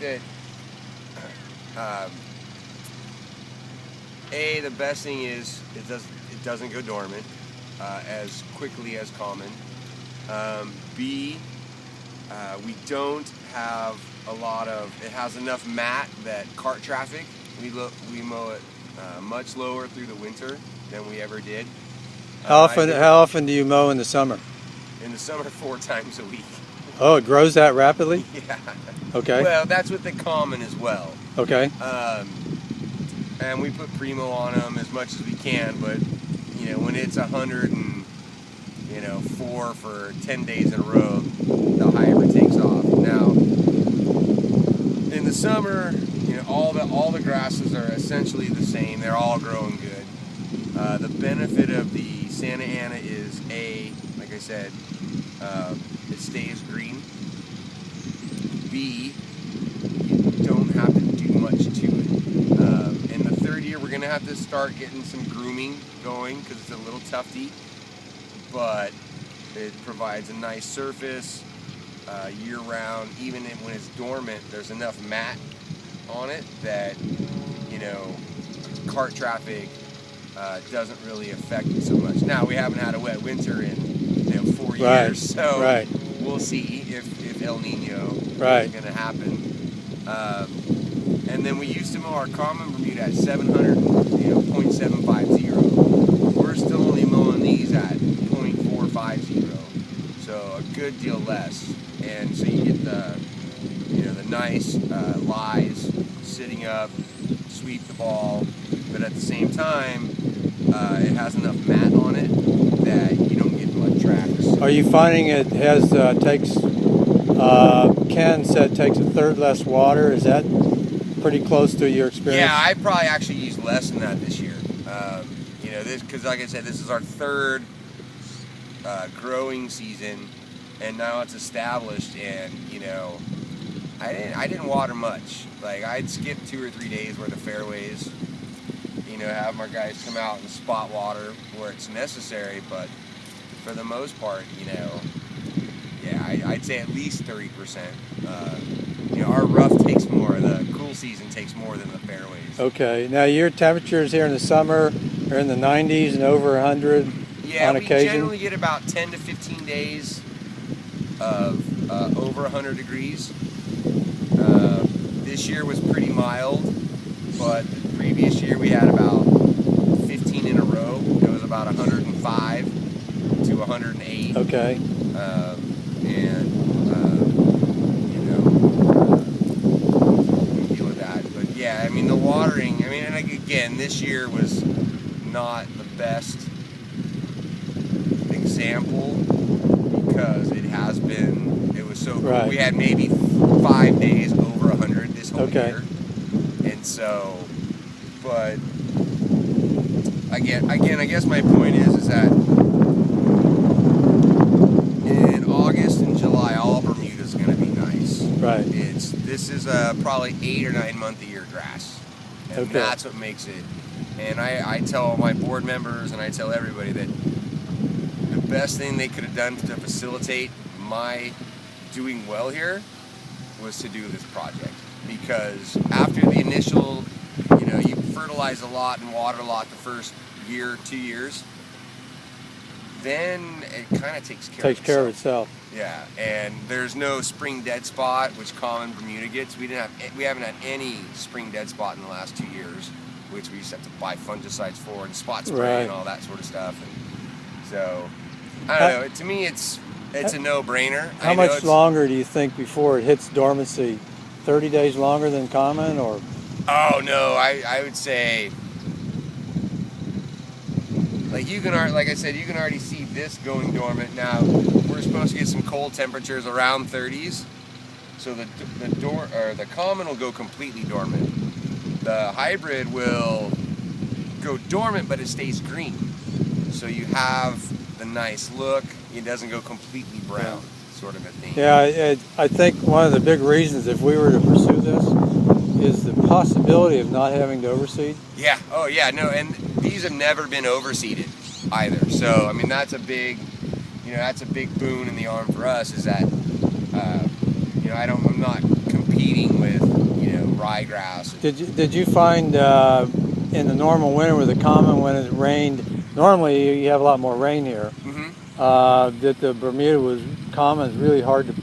that the best thing is it doesn't go dormant as quickly as common. B, we don't have a lot of, it has enough mat that cart traffic, we mow it much lower through the winter than we ever did. How often do you mow in the summer? In the summer, 4 times a week. Oh, it grows that rapidly? Yeah. Okay. Well, that's with the common as well. Okay. And we put Primo on them as much as we can, but you know, when it's 104 for 10 days in a row, the hybrid takes off. Now, in the summer, you know, all the grasses are essentially the same. They're all growing good. The benefit of the Santa Ana is like I said, it stays green. B, you don't have to do much to it. In the 3rd year, we're going to have to start getting some grooming going because it's a little tufty, but it provides a nice surface year-round. Even when it's dormant, there's enough mat on it that, you know, cart traffic doesn't really affect it so much. Now, we haven't had a wet winter in 4 years, so we'll see if El Nino is going to happen. And then we used to mow our common Bermuda at 700, 0.750. We're still only mowing these at 0.450, so a good deal less. And so you get the nice lies sitting up, sweep the ball, but at the same time, it has enough mat on it that you don't get mud tracks. Are you finding it has Ken said takes 1/3 less water? Is that pretty close to your experience? Yeah, I probably actually used less than that this year. Because like I said, this is our 3rd growing season, and now it's established. And I didn't water much. Like I'd skip 2 or 3 days worth of fairways. Have our guys come out and spot water where it's necessary, but for the most part, I'd say at least 30%. Our rough takes more, the cool season takes more than the fairways. Okay, now your temperatures here in the summer are in the 90s and over 100 on occasion? We generally get about 10 to 15 days of over 100 degrees. This year was pretty mild, but the previous year we had about 15 in a row. It was about 105 to 108. Okay. We deal with that. But yeah, I mean the watering. And again, this year was not the best example because it was so cool. We had maybe 5 days over 100 this whole year, and so. But again, I guess my point is that in August and July, all Bermuda's going to be nice. Right. This is probably 8 or 9 month a year grass, and that's what makes it. And I tell my board members and I tell everybody that the best thing they could have done to facilitate my doing well here was to do this project, because after the initial, you fertilize a lot and water a lot the first year, 2 years, then it kind of takes care of itself. Yeah, and there's no spring dead spot, which common Bermuda gets. We haven't had any spring dead spot in the last 2 years, which we used to have to buy fungicides for and spot spray and all that sort of stuff. And so, I don't know. To me, it's a no-brainer. How much longer do you think before it hits dormancy? 30 days longer than common, or? Oh no, I would say, like I said, you can already see this going dormant now. We're supposed to get some cold temperatures around 30s, so the common will go completely dormant. The hybrid will go dormant, but it stays green, so you have the nice look. It doesn't go completely brown, sort of a thing. Yeah, I think one of the big reasons, if we were to pursue this, is the possibility of not having to overseed. Yeah. Oh, yeah. No, and these have never been overseeded either. So, that's a big, that's a big boon in the arm for us. Is that, I'm not competing with high grass. Did you find in the normal winter with the common, when it rained, normally you have a lot more rain here, that the Bermuda common is really hard to,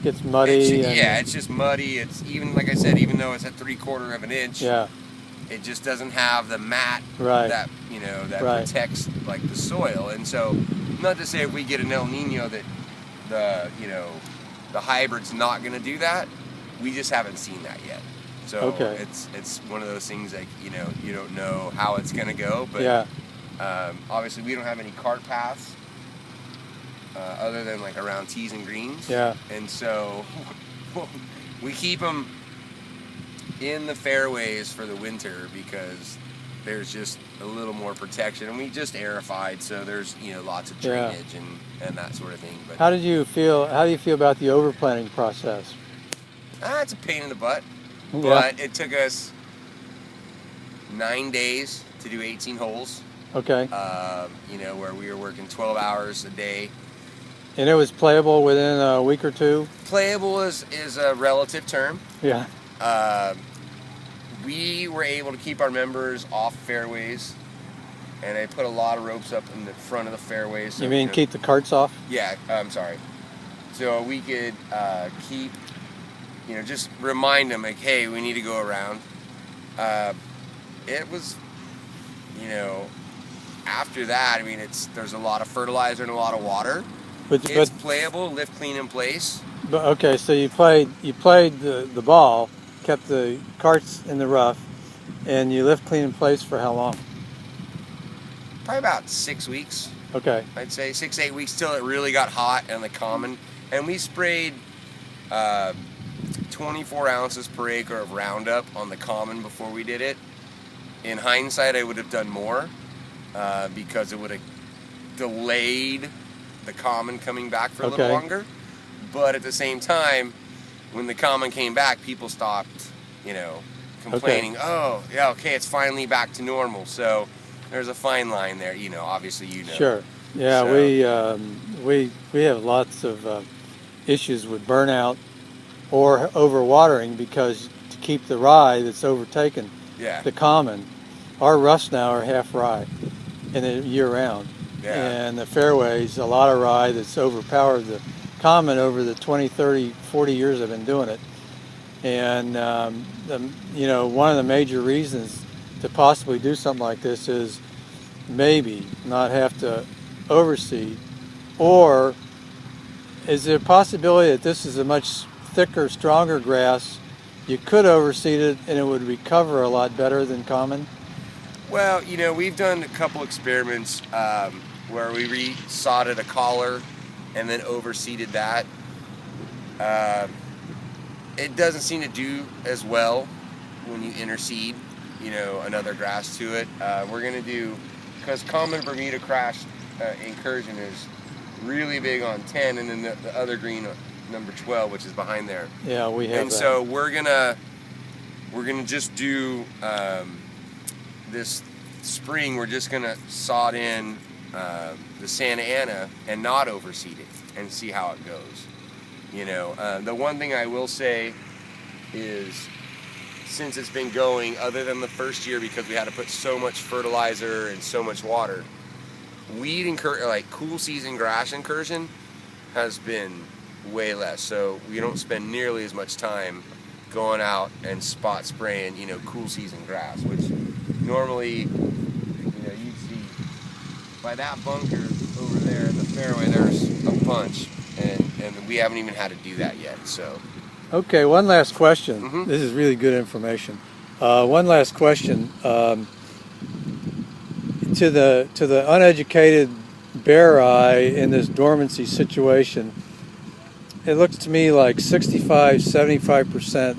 gets muddy. It's just muddy. It's even, like I said, even though it's at 3/4 of an inch, it just doesn't have the mat that protects like the soil. And so, not to say if we get an El Nino that the hybrid's not going to do that. We just haven't seen that yet. So it's one of those things like, you don't know how it's going to go. But obviously we don't have any cart paths other than like around tees and greens. Yeah. And so we keep them in the fairways for the winter because there's just a little more protection, and we just aerified, so there's lots of drainage and that sort of thing. But how do you feel about the overplanting process? It's a pain in the butt, but it took us 9 days to do 18 holes. Okay. Where we were working 12 hours a day. And it was playable within a week or two? Playable is a relative term. Yeah. We were able to keep our members off fairways, and I put a lot of ropes up in the front of the fairways. So, you mean keep the carts off? Yeah, I'm sorry. So we could keep, just remind them, like, hey, we need to go around. It was, after that, I mean, there's a lot of fertilizer and a lot of water. It's playable, lift clean in place. But okay, so you played the ball, kept the carts in the rough, and you lift clean in place for how long? Probably about 6 weeks. Okay. I'd say 6 to 8 weeks till it really got hot on the common. And we sprayed 24 ounces per acre of Roundup on the common before we did it. In hindsight, I would have done more because it would have delayed the common coming back for a little longer. But at the same time, when the common came back, people stopped, complaining. Oh, yeah, okay, it's finally back to normal. So there's a fine line there, obviously, Sure. Yeah, so we have lots of issues with burnout or overwatering because to keep the rye that's overtaken the common, our roughs now are half rye in the year round. Yeah. And the fairways, a lot of rye that's overpowered the common over the 20, 30, 40 years I've been doing it. And one of the major reasons to possibly do something like this is maybe not have to overseed, or is there a possibility that this is a much thicker, stronger grass, you could overseed it and it would recover a lot better than common? Well, we've done a couple experiments where we re-sodded a collar and then overseeded that. It doesn't seem to do as well when you interseed, another grass to it. We're going to do, because common Bermuda crash incursion is really big on 10, and then the other green, number 12, which is behind there. Yeah, we have. And that. So we're gonna just do this spring. We're just gonna sod in the Santa Ana and not overseed it and see how it goes. The one thing I will say is, since it's been going, other than the first year because we had to put so much fertilizer and so much water, cool season grass incursion has been way less. So we don't spend nearly as much time going out and spot spraying, cool season grass, which normally, you'd see by that bunker over there in the fairway, there's a bunch, and we haven't even had to do that yet. So. Okay, one last question. This is really good information. One last question. To the uneducated bare eye in this dormancy situation, it looks to me like 65-75%,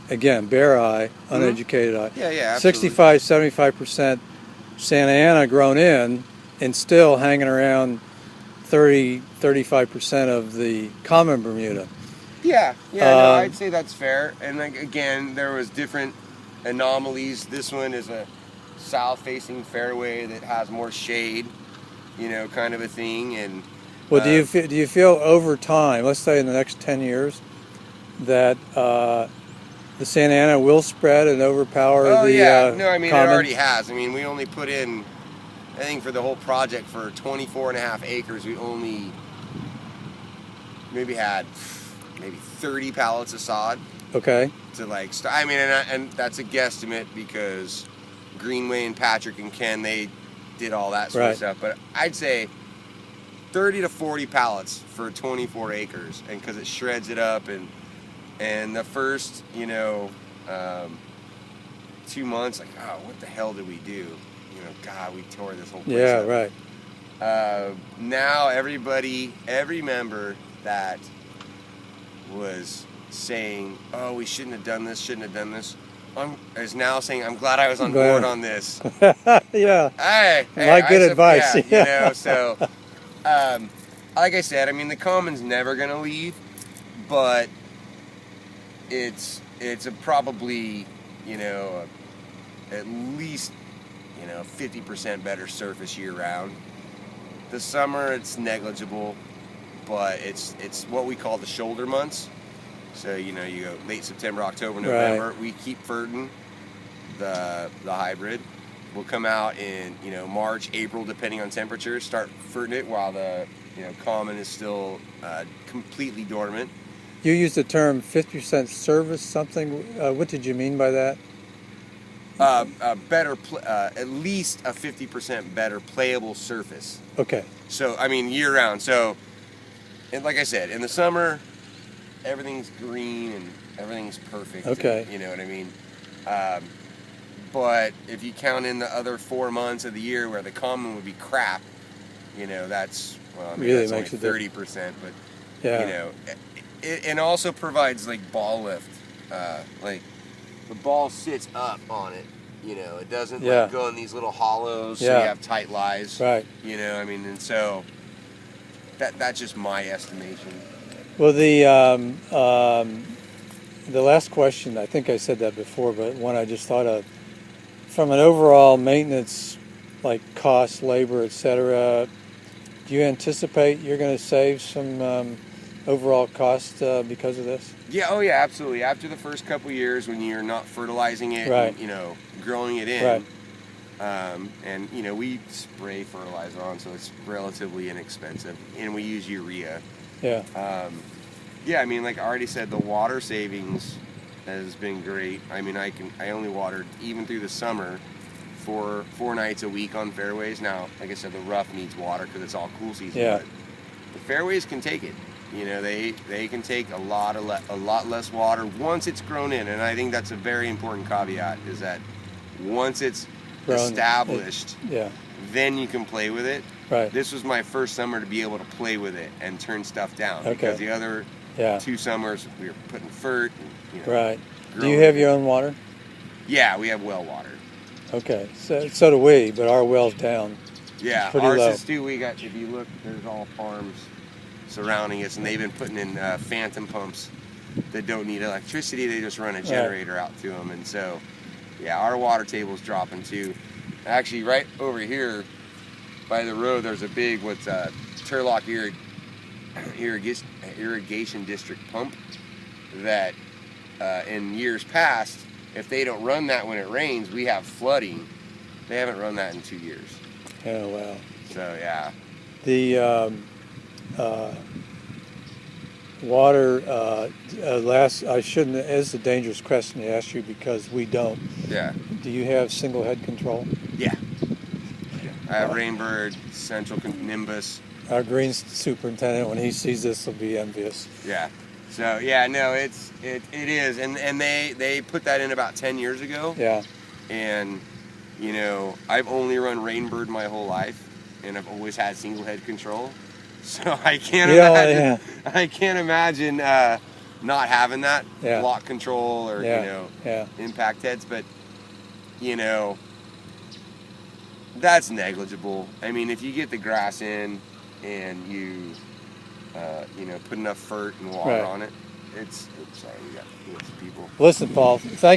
again, bare eye, uneducated eye. Yeah, 65-75% Santa Ana grown in, and still hanging around 30-35% of the common Bermuda. Yeah, no, I'd say that's fair. And again, there was different anomalies. This one is a south-facing fairway that has more shade, kind of a thing. And well, do you feel over time, let's say in the next 10 years, that the Santa Ana will spread and overpower Oh, the yeah. No, I mean, common? It already has. I mean, we only put in, I think for the whole project for 24.5 acres, we only maybe had 30 pallets of sod. Okay. To like, I mean, and that's a guesstimate because Greenway and Patrick and Ken, they did all that sort of stuff. But I'd say 30 to 40 pallets for 24 acres, and because it shreds it up, and the first 2 months, like, oh, what the hell did we do? God, we tore this whole place up. Yeah, right. Now every member that was saying, oh, we shouldn't have done this, is now saying, I'm glad I was on board on this. Yeah. Hey, like good advice. Yeah, so, like I said, I mean, the common's never going to leave, but it's probably, at least, 50% better surface year round. The summer, it's negligible, but it's what we call the shoulder months. So, you go late September, October, November. Right. We keep fertin the hybrid. We'll come out in, March, April, depending on temperatures, start fertin it while the, common is still completely dormant. You used the term 50% service something. What did you mean by that? Better, at least a 50% better playable surface. Okay. So, I mean, year round. So, and like I said, in the summer, everything's green and everything's perfect. Okay. And, you know what I mean? But if you count in the other 4 months of the year where the common would be crap, that's, well, I mean, really that's makes only 30%. But, yeah. It also provides, like, ball lift. Like, the ball sits up on it. It doesn't like, go in these little hollows, so you have tight lies. Right. I mean, and so that's just my estimation. Well, the last question, I think I said that before, but one I just thought of, from an overall maintenance, like cost, labor, etc., do you anticipate you're going to save some overall cost because of this? Yeah, oh yeah, absolutely. After the first couple of years when you're not fertilizing it, right. and, growing it in, right. And, we spray fertilizer on, so it's relatively inexpensive, and we use urea. Yeah. Yeah, I mean, like I already said, the water savings has been great. I mean, I only watered, even through the summer, 4 nights a week on fairways. Now, like I said, the rough needs water because it's all cool season. Yeah. But the fairways can take it. They can take a lot less water once it's grown in, and I think that's a very important caveat, is that once it's established, then you can play with it. Right. This was my first summer to be able to play with it and turn stuff down, because the other 2 summers we were putting fert. And, right. Do you have your own water? Yeah, we have well water. Okay, so do we, but our well's down. Yeah, ours is too. We got, if you look, there's all farms surrounding us, and they've been putting in phantom pumps that don't need electricity. They just run a generator out to them, and so yeah, our water table's dropping too. Actually, right over here by the road, there's a big Turlock irrigation district pump that in years past, if they don't run that when it rains, we have flooding. They haven't run that in 2 years. Oh wow. So yeah. The water, I shouldn't, it's a dangerous question to ask you because we don't. Yeah. Do you have single head control? Yeah. I have Rainbird, Central Nimbus. Our Greens Superintendent, when he sees this, will be envious. Yeah. So yeah, no, it is, and they put that in about 10 years ago. Yeah. And I've only run Rainbird my whole life, and I've always had single head control. So I can't imagine. I can't imagine not having that lock control or impact heads. But that's negligible. I mean, if you get the grass in and you put enough fert and water on it, it's sorry, we got people. Listen, Paul. Thank